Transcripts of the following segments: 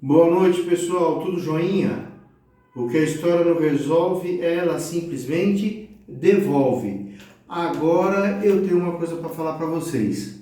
Boa noite, pessoal. Tudo joinha? O que a história não resolve, ela simplesmente devolve. Agora eu tenho uma coisa para falar para vocês.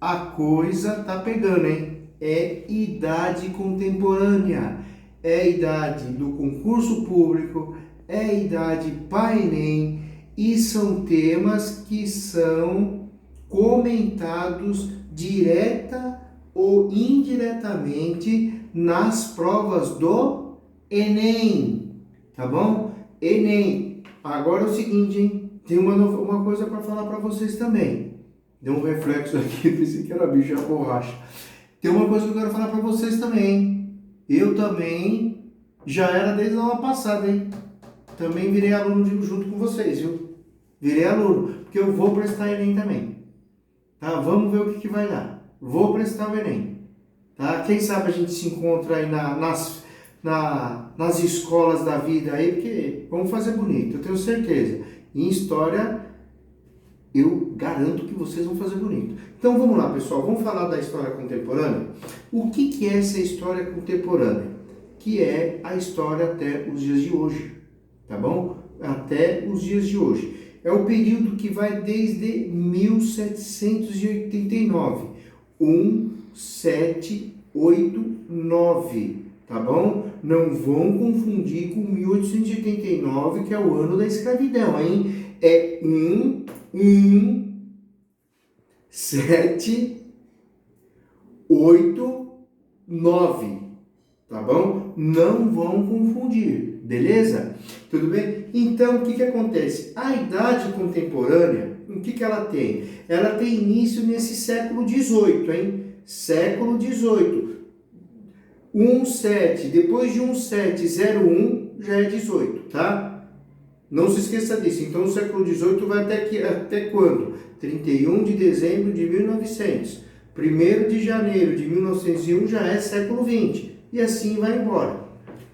A coisa tá pegando, hein? É idade contemporânea. É idade do concurso público, é idade para Enem e são temas que são comentados direta ou indiretamente nas provas do Enem, tá bom? Enem. Agora é o seguinte, hein? Tem uma coisa para falar para vocês também. Deu um reflexo aqui, pensei que era bicho, era borracha. Tem uma coisa que eu quero falar para vocês também, hein? Eu também já era desde a aula passada, hein? Também virei aluno junto com vocês, viu? Virei aluno, porque eu vou prestar Enem também. Tá? Vamos ver o que vai dar. Vou prestar o Enem. Tá? Quem sabe a gente se encontra aí nas escolas da vida aí, porque vamos fazer bonito, eu tenho certeza. Em história, eu garanto que vocês vão fazer bonito. Então vamos lá, pessoal, vamos falar da história contemporânea. O que é essa história contemporânea? Que é a história até os dias de hoje, tá bom? Até os dias de hoje. É o período que vai desde 1789. 1789, tá bom? Não vão confundir com 1889, que é o ano da escravidão, hein? É 1789, tá bom? Não vão confundir, beleza? Tudo bem? Então, o que acontece? A idade contemporânea, o que ela tem? Ela tem início nesse século XVIII, hein? Século XVIII. 17, depois de 1701 já é 18, tá? Não se esqueça disso. Então, o século XVIII vai até quando? 31 de dezembro de 1900. 1º de janeiro de 1901 já é século XX. E assim vai embora.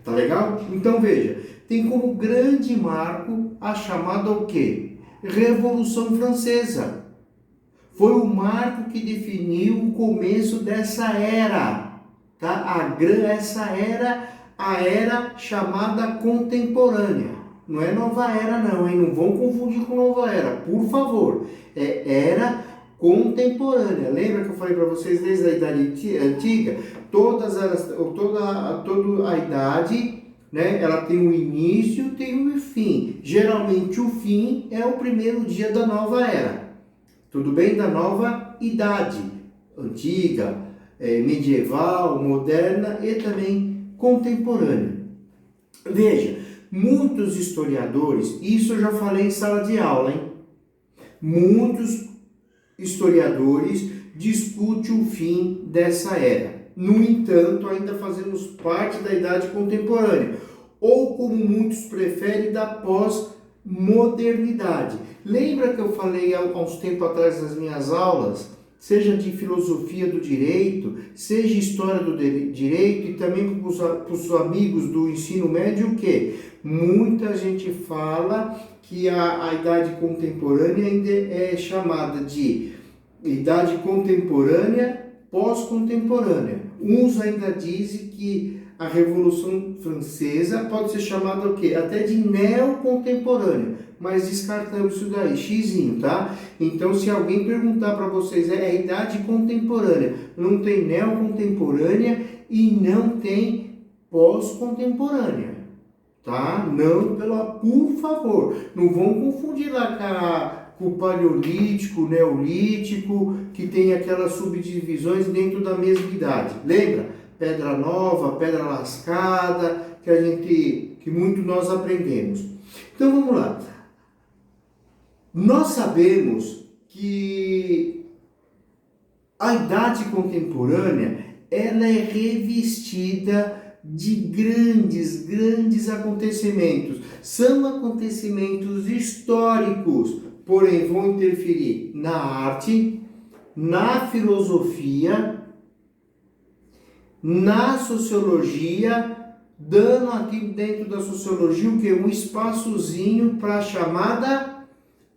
Tá legal? Então, veja. Tem como grande marco a chamada o quê? Revolução Francesa. Foi o marco que definiu o começo dessa era. Tá? Essa era, a era chamada contemporânea. Não é nova era não, hein? Não vão confundir com nova era, por favor. É era contemporânea. Lembra que eu falei para vocês desde a idade antiga? Toda a idade, né? Ela tem um início, tem um fim. Geralmente o fim é o primeiro dia da nova era. Tudo bem? Da nova idade. Antiga, medieval, moderna e também contemporânea. Veja, muitos historiadores, isso eu já falei em sala de aula, hein? Muitos historiadores discutem o fim dessa era. No entanto, ainda fazemos parte da idade contemporânea, ou como muitos preferem, da pós-modernidade. Lembra que eu falei há uns tempos atrás nas minhas aulas, seja de filosofia do direito, seja história do direito e também para os amigos do ensino médio, o quê? Muita gente fala que a idade contemporânea ainda é chamada de idade contemporânea, pós-contemporânea. Uns ainda dizem que a Revolução Francesa pode ser chamada o quê? Até de neocontemporânea, mas descartamos isso daí, xizinho, tá? Então, se alguém perguntar para vocês, é a idade contemporânea, não tem neocontemporânea e não tem pós-contemporânea, tá? Não, por favor, não vão confundir lá com o paleolítico, o neolítico, que tem aquelas subdivisões dentro da mesma idade. Lembra? Pedra nova, pedra lascada, que muito nós aprendemos. Então vamos lá. Nós sabemos que a idade contemporânea ela é revestida de grandes acontecimentos. São acontecimentos históricos, porém vão interferir na arte, na filosofia, na sociologia, dando aqui dentro da sociologia o que? Um espaçozinho para a chamada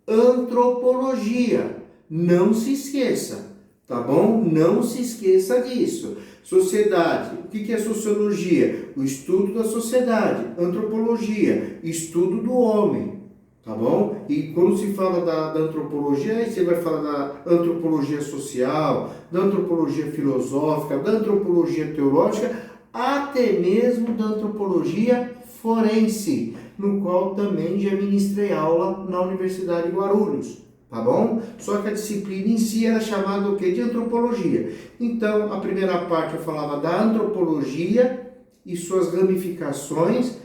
antropologia. Não se esqueça, Tá bom? Não se esqueça disso. Sociedade. O que é sociologia? O estudo da sociedade. Antropologia. Estudo do homem. Tá bom? E quando se fala da antropologia, aí você vai falar da antropologia social, da antropologia filosófica, da antropologia teológica, até mesmo da antropologia forense, no qual também já ministrei aula na Universidade de Guarulhos. Tá bom? Só que a disciplina em si era chamada o quê? De antropologia. Então, a primeira parte eu falava da antropologia e suas ramificações,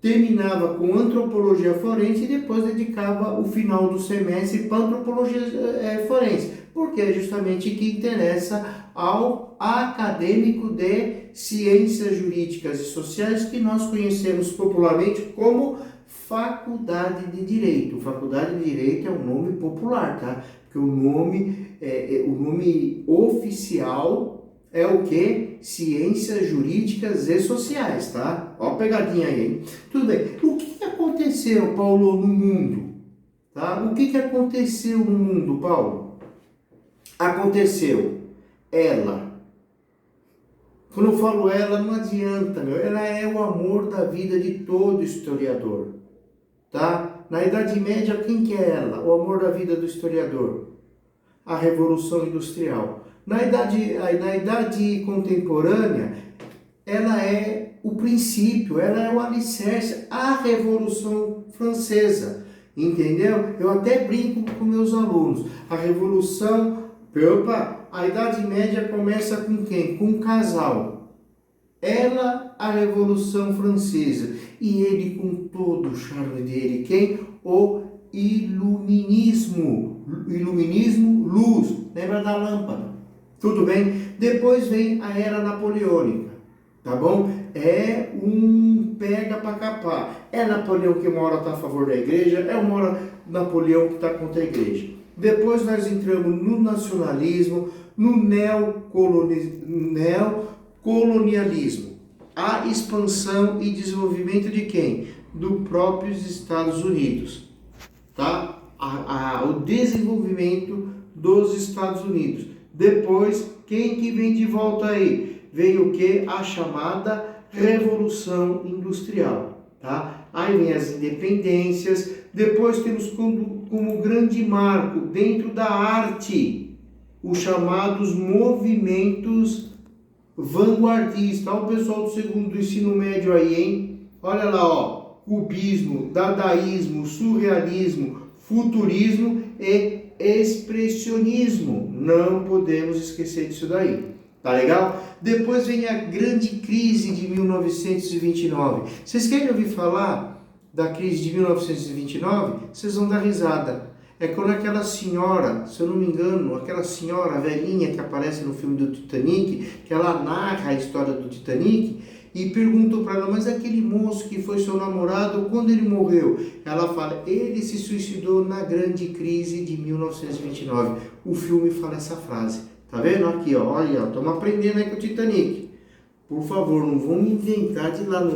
terminava com antropologia forense e depois dedicava o final do semestre para antropologia forense, porque é justamente que interessa ao acadêmico de ciências jurídicas e sociais, que nós conhecemos popularmente como Faculdade de Direito. Faculdade de Direito é um nome popular, tá? Porque o nome oficial é o que? Ciências Jurídicas e Sociais, tá? Ó a pegadinha aí, hein? Tudo bem. O que aconteceu, Paulo, no mundo? Tá? O que aconteceu no mundo, Paulo? Aconteceu ela. Quando eu falo ela, não adianta, meu. Ela é o amor da vida de todo historiador, tá? Na Idade Média, quem que é ela? O amor da vida do historiador. A Revolução Industrial. Na idade contemporânea, ela é o princípio, ela é o alicerce, a Revolução Francesa, entendeu? Eu até brinco com meus alunos. A Idade Média começa com quem? Com um casal. Ela, a Revolução Francesa, e ele com todo o charme dele, quem? O Iluminismo. Iluminismo, luz, lembra da lâmpada? Tudo bem? Depois vem a Era Napoleônica, tá bom? É um pega para capar. É Napoleão que uma hora está a favor da igreja, é uma hora Napoleão que está contra a igreja. Depois nós entramos no nacionalismo, no neocolonialismo. A expansão e desenvolvimento de quem? Dos próprios Estados Unidos, tá? O desenvolvimento dos Estados Unidos. Depois, quem que vem de volta aí? Vem o que? A chamada Revolução Industrial, tá? Aí vem as independências. Depois temos como grande marco dentro da arte os chamados movimentos vanguardistas. Olha o pessoal do segundo do ensino médio aí, hein? Olha lá, ó. Cubismo, dadaísmo, surrealismo, futurismo e expressionismo. Não podemos esquecer disso daí. Tá legal? Depois vem a grande crise de 1929. Vocês querem ouvir falar da crise de 1929? Vocês vão dar risada. É quando aquela senhora, se eu não me engano, aquela senhora velhinha que aparece no filme do Titanic, que ela narra a história do Titanic, e perguntou para ela, mas aquele moço que foi seu namorado, quando ele morreu? Ela fala, ele se suicidou na grande crise de 1929. O filme fala essa frase. Tá vendo? Aqui, ó, olha, estamos aprendendo aí com o Titanic. Por favor, não vamos inventar de ir lá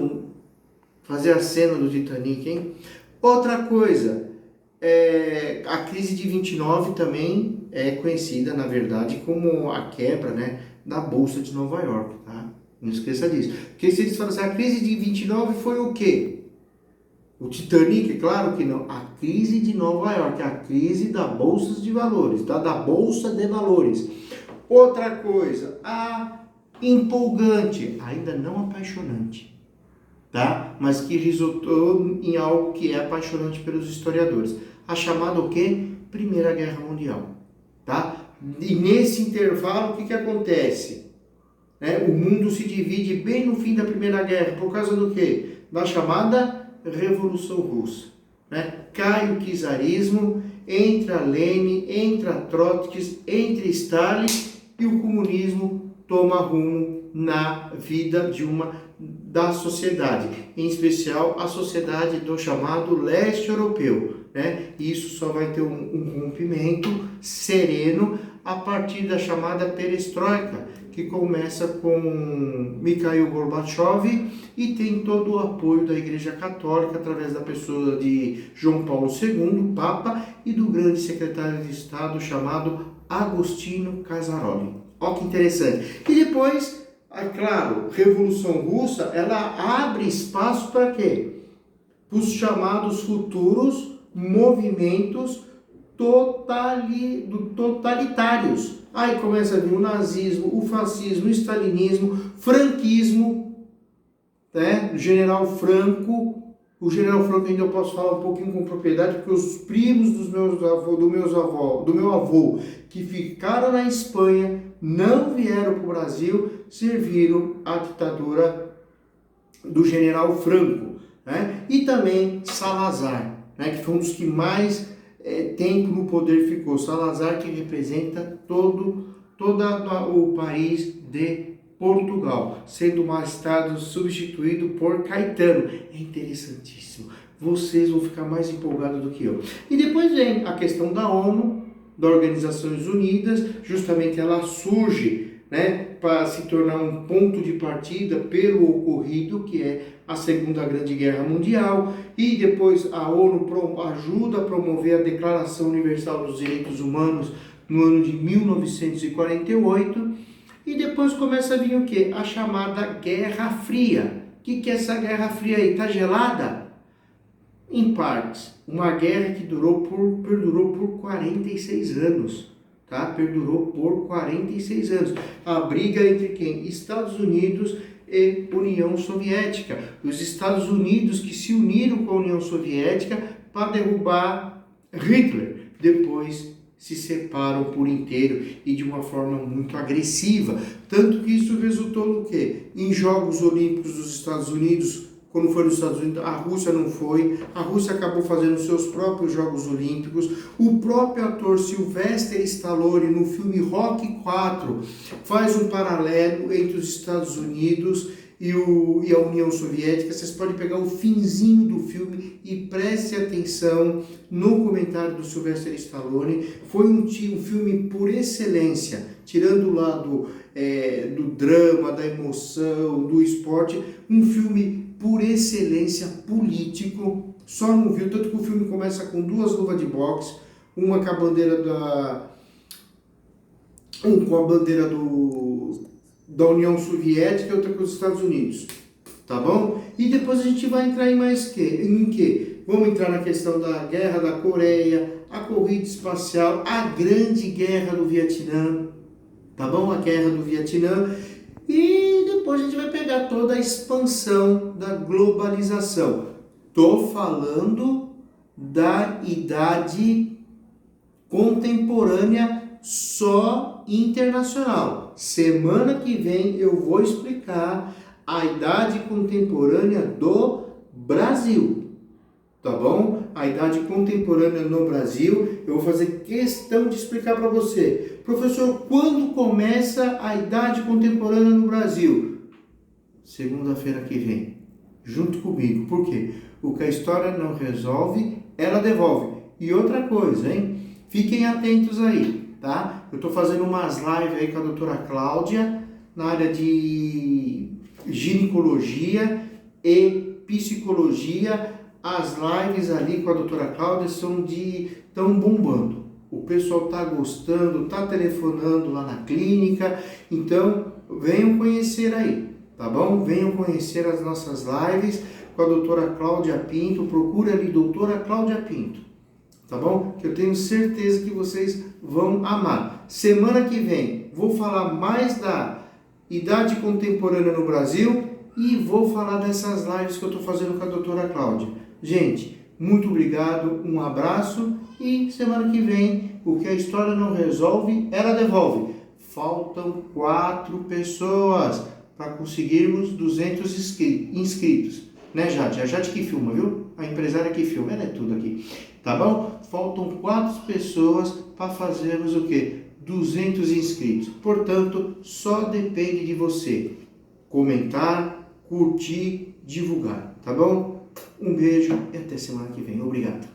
fazer a cena do Titanic, hein? Outra coisa, a crise de 29 também é conhecida, na verdade, como a quebra, né, da Bolsa de Nova York, tá? Não esqueça disso. Porque se eles falam assim, a crise de 29 foi o quê? O Titanic? Claro que não. A crise de Nova York, a crise da Bolsa de Valores, tá? Da Bolsa de Valores. Outra coisa, a empolgante, ainda não apaixonante, tá? Mas que resultou em algo que é apaixonante pelos historiadores. A chamada o quê? Primeira Guerra Mundial, tá? E nesse intervalo, o que acontece? O mundo se divide bem no fim da Primeira Guerra, por causa do quê? Da chamada Revolução Russa, né? Cai o czarismo, entra Lenin, entra Trotsky, entra Stalin e o comunismo toma rumo na vida da sociedade, em especial a sociedade do chamado leste europeu, né? Isso só vai ter um rompimento sereno a partir da chamada perestroika, que começa com Mikhail Gorbachev e tem todo o apoio da Igreja Católica através da pessoa de João Paulo II, Papa, e do grande secretário de Estado chamado Agostino Casaroli. Olha que interessante. E depois, é claro, Revolução Russa, ela abre espaço para quê? Para os chamados futuros movimentos totalitários. Aí começa a vir o nazismo, o fascismo, o stalinismo, franquismo, né? O General Franco ainda eu posso falar um pouquinho com propriedade, porque os primos do meu avô, que ficaram na Espanha, não vieram para o Brasil, serviram a ditadura do General Franco, né? E também Salazar, né? Que foi um dos que mais tempo no poder ficou. Salazar, que representa todo o país de Portugal, sendo mais tarde substituído por Caetano. É interessantíssimo. Vocês vão ficar mais empolgados do que eu. E depois vem a questão da ONU, das Organizações Unidas, justamente ela surge, né, para se tornar um ponto de partida pelo ocorrido, que é a Segunda Grande Guerra Mundial, e depois a ONU ajuda a promover a Declaração Universal dos Direitos Humanos no ano de 1948, e depois começa a vir o quê? A chamada Guerra Fria. O que é essa Guerra Fria aí? Está gelada? Em partes. Uma guerra que perdurou por 46 anos. Tá? Perdurou por 46 anos. A briga entre quem? Estados Unidos e União Soviética. Os Estados Unidos que se uniram com a União Soviética para derrubar Hitler. Depois se separam por inteiro e de uma forma muito agressiva. Tanto que isso resultou no quê? Em Jogos Olímpicos dos Estados Unidos, quando foi nos Estados Unidos, a Rússia não foi. A Rússia acabou fazendo seus próprios Jogos Olímpicos. O próprio ator Sylvester Stallone, no filme Rocky 4, faz um paralelo entre os Estados Unidos e a União Soviética. Vocês podem pegar o finzinho do filme e preste atenção no comentário do Sylvester Stallone. Foi um filme por excelência, tirando o lado do drama, da emoção, do esporte, um filme por excelência político. Só não viu, tanto que o filme começa com 2 luvas de boxe, uma com a bandeira da União Soviética e outra com os Estados Unidos, tá bom? E depois a gente vai entrar em quê? Vamos entrar na questão da Guerra da Coreia, a corrida espacial, a Grande Guerra do Vietnã, tá bom? A Guerra do Vietnã. E depois a gente vai pegar toda a expansão da globalização. Tô falando da idade contemporânea só internacional. Semana que vem eu vou explicar a idade contemporânea do Brasil, tá bom? A idade contemporânea no Brasil, eu vou fazer questão de explicar para você. Professor, quando começa a idade contemporânea no Brasil? Segunda-feira que vem, junto comigo. Por quê? O que a história não resolve, ela devolve. E outra coisa, hein? Fiquem atentos aí, tá? Eu estou fazendo umas lives aí com a doutora Cláudia na área de ginecologia e psicologia. As lives ali com a doutora Cláudia estão bombando. O pessoal está gostando, está telefonando lá na clínica. Então, venham conhecer aí, tá bom? Venham conhecer as nossas lives com a doutora Cláudia Pinto. Procura ali, doutora Cláudia Pinto, tá bom? Que eu tenho certeza que vocês vão amar. Semana que vem, vou falar mais da idade contemporânea no Brasil e vou falar dessas lives que eu estou fazendo com a doutora Cláudia. Gente, muito obrigado, um abraço e semana que vem, o que a história não resolve, ela devolve. Faltam 4 pessoas para conseguirmos 200 inscritos. Né, Jade? É a Jade que filma, viu? A empresária que filma, ela é tudo aqui. Tá bom? Faltam 4 pessoas para fazermos o quê? 200 inscritos. Portanto, só depende de você comentar, curtir, divulgar. Tá bom? Um beijo e até semana que vem. Obrigado.